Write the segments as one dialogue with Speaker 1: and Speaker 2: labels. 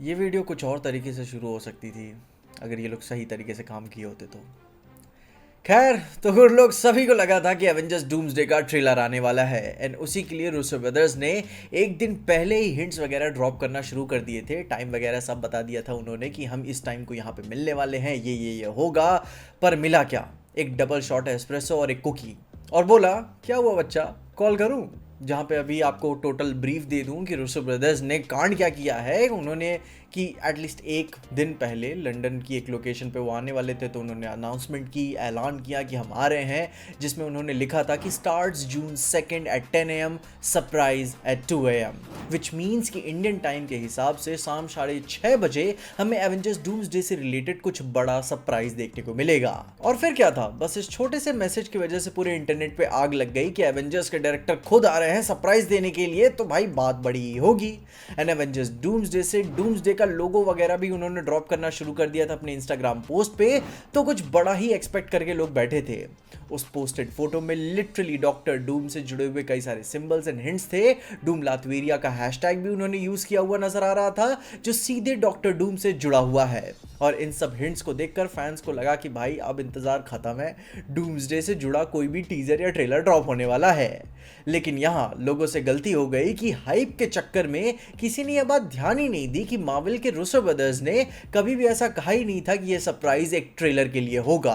Speaker 1: ये वीडियो कुछ और तरीके से शुरू हो सकती थी अगर ये लोग सही तरीके से काम किए होते तो। खैर, तो फिर लोग सभी को लगा था कि एवेंजर्स डूम्सडे का ट्रेलर आने वाला है एंड उसी के लिए रूसो ब्रदर्स ने एक दिन पहले ही हिंट्स वगैरह ड्रॉप करना शुरू कर दिए थे। टाइम वगैरह सब बता दिया था उन्होंने कि हम इस टाइम को यहाँ पे मिलने वाले हैं, ये होगा। पर मिला क्या? एक डबल शॉट एस्प्रेसो और एक कुकी। और बोला, क्या हुआ बच्चा, कॉल करूं? जहाँ पे अभी आपको टोटल ब्रीफ दे दूं कि रूसो ब्रदर्स ने कांड क्या किया है। उन्होंने कि एटलीस्ट एक दिन पहले लंदन की एक लोकेशन पे वो आने वाले थे, तो उन्होंने अनाउंसमेंट की, ऐलान किया कि हम आ रहे हैं, जिसमें उन्होंने लिखा था कि starts June 2 at 10 AM, surprise at 2 AM, which means कि इंडियन टाइम के हिसाब से शाम 6:30 बजे हमें एवेंजर्स डूम्सडे से रिलेटेड कुछ बड़ा सरप्राइज देखने को मिलेगा। और फिर क्या था, बस इस छोटे से मैसेज की वजह से पूरे इंटरनेट पे आग लग गई कि एवेंजर्स के डायरेक्टर खुद आ रहे हैं सरप्राइज देने के लिए, तो भाई बात बड़ी होगी। एंड एवेंजर्स डूम्सडे से डूम्सडे का लोगो वगैरह भी उन्होंने ड्रॉप करना शुरू कर दिया था अपने इंस्टाग्राम पोस्ट पे, तो कुछ बड़ा ही एक्सपेक्ट करके लोग बैठे थे। उस पोस्टेड फोटो में लिटरली डॉक्टर डूम से जुड़े हुए कई सारे सिंबल्स एंड हिंट्स थे। डूम लातवेरिया का हैशटैग भी उन्होंने यूज किया हुआ नजर आ रहा था, जो सीधे डॉक्टर डूम से जुड़ा हुआ है। और इन सब हिंट्स को देखकर फैंस को लगा कि भाई अब इंतजार खत्म है, डूम्सडे से जुड़ा कोई भी टीजर या ट्रेलर ड्रॉप होने वाला है। लेकिन यहाँ लोगों से गलती हो गई कि हाइप के चक्कर में किसी ने यह बात ध्यान ही नहीं दी कि मार्वल के रूसो ब्रदर्स ने कभी भी ऐसा कहा ही नहीं था कि यह सरप्राइज एक ट्रेलर के लिए होगा।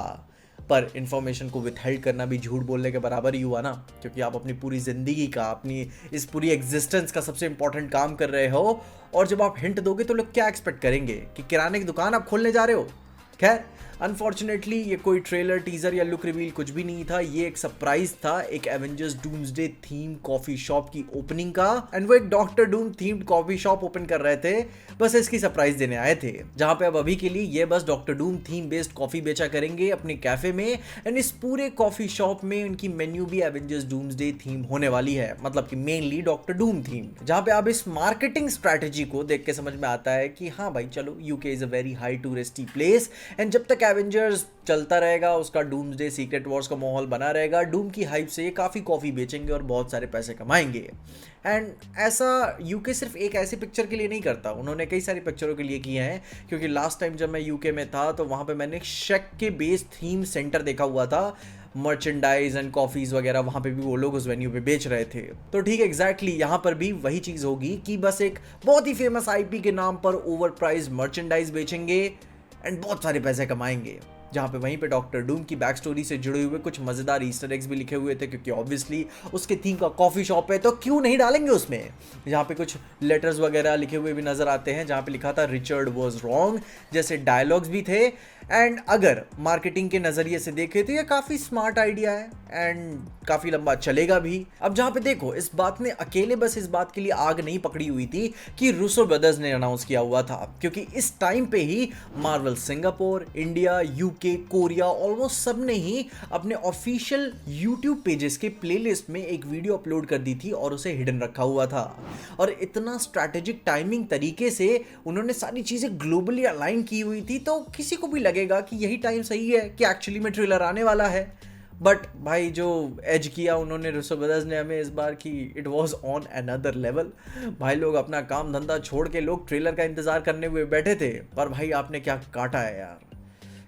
Speaker 1: पर इंफॉर्मेशन को विथहेल्ड करना भी झूठ बोलने के बराबर ही हुआ ना, क्योंकि आप अपनी पूरी जिंदगी का, अपनी इस पूरी एग्जिस्टेंस का सबसे इंपॉर्टेंट काम कर रहे हो, और जब आप हिंट दोगे तो लोग क्या एक्सपेक्ट करेंगे कि किराने की दुकान आप खोलने जा रहे हो। खैर, अनफॉर्चुनेटली ये कोई ट्रेलर, टीजर या लुक रिवील कुछ भी नहीं था। ये एक सरप्राइज था, एक Avengers doomsday theme coffee shop की ओपनिंग का। एंड वो एक doctor Doom themed coffee shop open कर रहे थे, बस इसकी सरप्राइज देने आए थे, जहां पे अब अभी के लिए ये बस doctor Doom theme based coffee बेचा करेंगे अपने कैफे में। एंड इस पूरे कॉफी शॉप में उनकी मेन्यू भी एवेंजर्स डूम्सडे थीम होने वाली है, मतलब कि मेनली डॉक्टर डूम थीम। जहां पे आप इस मार्केटिंग स्ट्रैटेजी को देख के समझ में आता है कि हाँ भाई चलो, UK is a very high touristy place, and जब तक एवेंजर्स चलता रहेगा, उसका डूम्सडे सीक्रेट वॉर्स का माहौल बना रहेगा, डूम की हाइप से ये काफ़ी कॉफ़ी बेचेंगे और बहुत सारे पैसे कमाएंगे। एंड ऐसा यूके सिर्फ एक ऐसी पिक्चर के लिए नहीं करता, उन्होंने कई सारी पिक्चरों के लिए किए हैं। क्योंकि लास्ट टाइम जब मैं यूके में था तो वहाँ पे मैंने शेक के बेस थीम सेंटर देखा हुआ था, मर्चेंडाइज एंड कॉफ़ीज़ वगैरह वहाँ पे भी वो लोग उस वेन्यू पे बेच रहे थे। तो ठीक है, एग्जैक्टली यहाँ पर भी वही चीज़ होगी कि बस एक बहुत ही फेमस आईपी के नाम पर ओवर प्राइज मर्चेंडाइज बेचेंगे एंड बहुत सारे पैसे कमाएंगे। जहाँ पे वहीं पे डॉक्टर डूम की बैक स्टोरी से जुड़े हुए कुछ मज़ेदार ईस्टर एग्स भी लिखे हुए थे, क्योंकि ऑब्वियसली उसके थीम का कॉफ़ी शॉप है तो क्यों नहीं डालेंगे उसमें। जहाँ पे कुछ लेटर्स वगैरह लिखे हुए भी नज़र आते हैं, जहाँ पे लिखा था रिचर्ड वॉज रॉन्ग जैसे डायलॉग्स भी थे। एंड अगर मार्केटिंग के नज़रिए से देखें तो ये काफ़ी स्मार्ट आइडिया है एंड काफ़ी लंबा चलेगा भी। अब जहाँ पे देखो, इस बात ने अकेले बस इस बात के लिए आग नहीं पकड़ी हुई थी कि रूसो ब्रदर्स ने अनाउंस किया हुआ था, क्योंकि इस टाइम पे ही Marvel Singapore, India, UK, Korea, almost सब ने ही अपने ऑफिशियल यूट्यूब पेजेस के प्लेलिस्ट में एक वीडियो अपलोड कर दी थी और उसे हिडन रखा हुआ था। और इतना स्ट्रैटेजिक टाइमिंग तरीके से उन्होंने सारी चीज़ें ग्लोबली अलाइन की हुई थी, तो किसी को भी लगेगा कि यही टाइम सही है कि एक्चुअली में ट्रेलर आने वाला है। बट भाई जो एज किया उन्होंने रूसो ब्रदर्स ने हमें इस बार की, it was on another level. भाई लोग अपना काम धंधा छोड़ के लोग ट्रेलर का इंतजार करने हुए बैठे थे, पर भाई आपने क्या काटा है यार।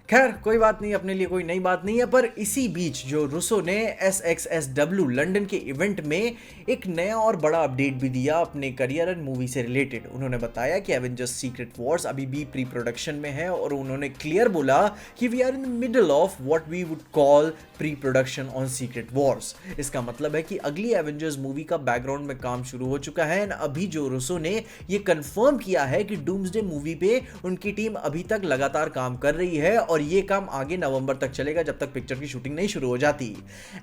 Speaker 1: खैर कोई बात नहीं, अपने लिए कोई नई बात नहीं है। पर इसी बीच जो रूसो ने SXSW लंदन के इवेंट में एक नया और बड़ा अपडेट भी दिया अपने करियर एंड मूवी से रिलेटेड। उन्होंने बताया कि एवेंजर्स सीक्रेट वॉर्स अभी भी प्री प्रोडक्शन में है, और उन्होंने क्लियर बोला कि we are in the middle of what we would call pre production on secret wars. इसका मतलब है कि अगली एवेंजर्स मूवी का बैकग्राउंड में काम शुरू हो चुका है। एंड अभी जो रूसो ने ये कंफर्म किया है कि डूम्सडे मूवी पे उनकी टीम अभी तक लगातार काम कर रही है, और ये काम आगे नवंबर तक चलेगा जब तक पिक्चर की शूटिंग नहीं शुरू हो जाती।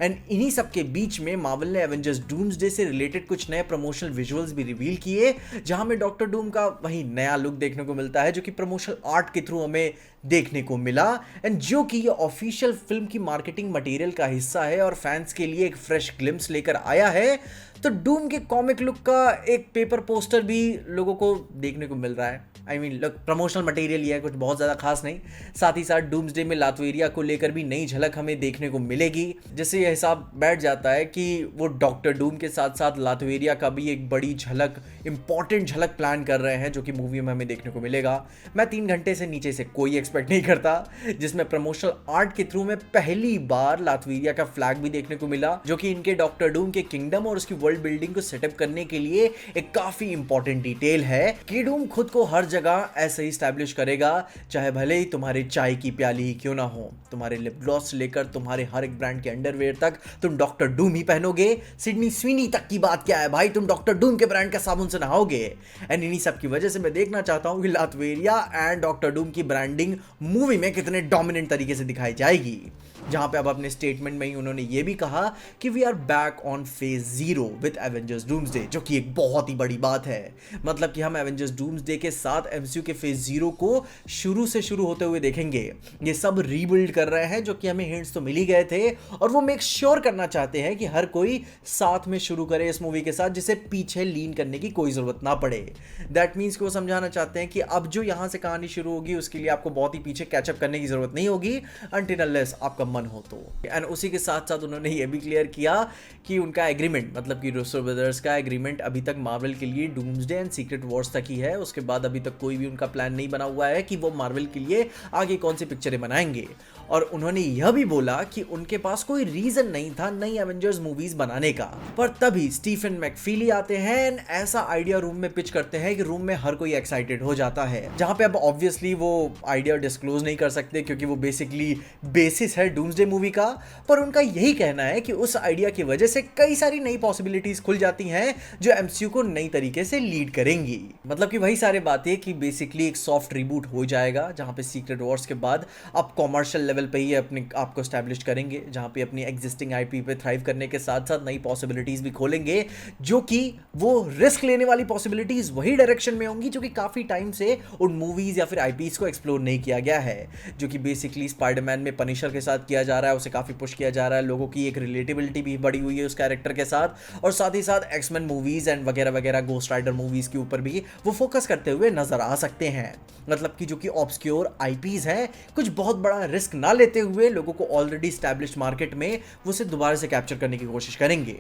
Speaker 1: एंड इन्हीं सब के बीच में मार्वल ने एवेंजर्स डूम्सडे से रिलेटेड कुछ नए प्रमोशनल विजुअल्स भी रिवील किए, जहां में डॉक्टर डूम का वही नया लुक देखने को मिलता है, जो कि प्रमोशनल आर्ट के थ्रू हमें देखने को मिला, एंड जो कि ये ऑफिशियल फिल्म की मार्केटिंग मटेरियल का हिस्सा है और फैंस के लिए एक फ्रेश ग्लिम्स लेकर आया है। तो डूम के कॉमिक लुक का एक पेपर पोस्टर भी लोगों को देखने को मिल रहा है। आई मीन प्रमोशनल मटेरियल ही है, कुछ बहुत ज़्यादा खास नहीं। साथ ही साथ डूम्सडे में लातवेरिया को लेकर भी नई झलक हमें देखने को मिलेगी, जिससे यह हिसाब बैठ जाता है कि वो डॉक्टर डूम के साथ साथ लातवेरिया का भी एक बड़ी झलक, इंपॉर्टेंट झलक प्लान कर रहे हैं, जो कि मूवी में हमें देखने को मिलेगा। मैं 3 घंटे से नीचे से कोई एक्सपेक्ट नहीं करता, जिसमें प्रमोशनल आर्ट के थ्रू में पहली बार लातवेरिया का फ्लैग भी देखने को मिला, जो कि इनके डॉक्टर डूम के किंगडम और उसकी वर्ल्ड बिल्डिंग को सेटअप करने के लिए एक काफी इंपॉर्टेंट डिटेल है कि डूम खुद को हर जगह ऐसे ही स्टैब्लिश करेगा, चाहे भले ही तुम्हारे चाय की प्याली ही क्यों ना हो, तुम्हारे लिप ग्लॉस से लेकर तुम्हारे हर एक ब्रांड के अंडरवेयर तक तुम डॉक्टर डूम ही पहनोगे। सिडनी स्वीनी तक की बात क्या है भाई, तुम डॉक्टर डूम के ब्रांड का साबुन से नहाओगे। एंड इन्हीं सब की वजह से मैं देखना चाहता हूं कि लातवेरिया एंड डॉक्टर डूम की ब्रांडिंग मूवी में कितने डोमिनेंट तरीके से दिखाई जाएगी, जहां पे अब अपने स्टेटमेंट में ही उन्होंने ये भी कहा कि we are back on phase 0 with Avengers Doomsday, जो कि एक बहुत ही बड़ी बात है। मतलब कि हम एवेंजर्स डूम्सडे के साथ एमसीयू के फेज 0 को शुरू से शुरू होते हुए देखेंगे। ये सब रीबिल्ड कर रहे हैं, जो कि हमें हिंट्स तो मिल ही गए थे, और वो मेक श्योर करना चाहते हैं कि हर कोई साथ में शुरू करे इस मूवी के साथ, जिसे पीछे लीन करने की कोई जरूरत ना पड़े। दैट मीन्स कि वो समझाना चाहते हैं कि अब जो यहां से कहानी शुरू होगी उसके लिए आपको बहुत ही पीछे कैचअप करने की जरूरत नहीं होगी, अनटिल अनलेस आपका मन हो तो। एंड उसी के साथ साथ उन्होंने ये भी क्लियर किया कि उनका एग्रीमेंट, मतलब कि रूसो ब्रदर्स का एग्रीमेंट अभी तक मार्वल के लिए डूम्सडे एंड सीक्रेट वॉर्स तक ही है। उसके बाद अभी तक कोई भी उनका प्लान नहीं बना हुआ है कि वो मार्वल के लिए आगे कौन सी पिक्चरें बनाएंगे। और उन्होंने यह भी बोला कि उनके पास कोई रीजन नहीं था नई एवेंजर्स मूवीज बनाने का, पर तभी स्टीफन मैकफीली आते हैं एंड ऐसा आइडिया रूम में पिच करते हैं कि रूम में हर कोई एक्साइटेड हो जाता है। जहां पे अब ऑब्वियसली वो आइडिया डिस्क्लोज नहीं कर सकते, क्योंकि वो बेसिकली बेसिस है डूम्सडे मूवी का, पर उनका यही कहना है कि उस आइडिया की वजह से कई सारी नई पॉसिबिलिटीज खुल जाती हैं जो एमसीयू को नई तरीके से लीड करेंगी। मतलब कि वही सारी बातें कि बेसिकली एक सॉफ्ट रिबूट हो जाएगा, जहां पे सीक्रेट वॉर्स के बाद आप कॉमर्शियल लेवल पे ही अपने आप को स्टैब्लिश करेंगे, जहां पे अपनी एग्जिस्टिंग आईपी पे थ्राइव करने के साथ साथ नई पॉसिबिलिटीज भी खोलेंगे, जो कि वो रिस्क लेने वाली पॉसिबिलिटीज वही डायरेक्शन में होंगी जो कि काफी टाइम से उन मूवीज या फिर आईपीज को एक्सप्लोर नहीं किया गया है, जो कि बेसिकली स्पाइडरमैन में पनिशर के साथ किया जा रहा है, उसे काफी पुश किया जा रहा है, लोगों की एक रिलेटेबिलिटी भी बढ़ी हुई है उस कैरेक्टर के साथ, और साथ ही साथ एक्समैन मूवीज एंड वगैरह वगैरह गोस्ट राइडर मूवीज के ऊपर भी वो फोकस करते हुए नजर आ सकते हैं। मतलब कि जो कि ऑब्सक्योर आईपीज हैं, कुछ बहुत बड़ा रिस्क ना लेते हुए लोगों को ऑलरेडी स्टैब्लिश्ड मार्केट में वो उसे दोबारा से कैप्चर करने की कोशिश करेंगे।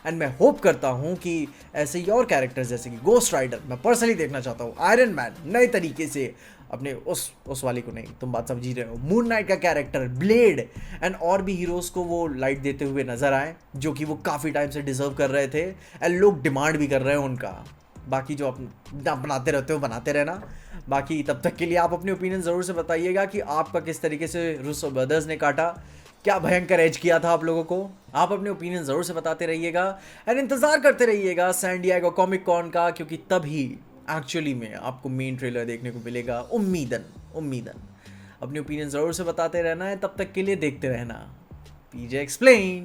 Speaker 1: एंड मैं होप करता हूं कि ऐसे ही और कैरेक्टर्स जैसे कि गोस्ट राइडर, मैं पर्सनली देखना चाहता हूं आयरन मैन नए तरीके से अपने उस वाली को नहीं, तुम बात समझ ही रहे हो, मून नाइट का कैरेक्टर, ब्लेड एंड और भी हीरोज को वो लाइट देते हुए नजर आए, जो कि वो काफ़ी टाइम से डिजर्व कर रहे थे एंड लोग डिमांड भी कर रहे हैं उनका। बाकी जो आप बनाते रहते हो बनाते रहना। बाकी तब तक के लिए आप अपनी ओपिनियन ज़रूर से बताइएगा कि आपका किस तरीके से रूसो ब्रदर्स ने काटा, क्या भयंकर एज किया था आप लोगों को। आप अपने ओपिनियन ज़रूर से बताते रहिएगा एंड इंतज़ार करते रहिएगा सैन डिएगो कॉमिक कॉन का, क्योंकि तभी एक्चुअली में आपको मेन ट्रेलर देखने को मिलेगा, उम्मीदन। अपनी ओपिनियन ज़रूर से बताते रहना है, तब तक के लिए देखते रहना पीजे एक्सप्लेन।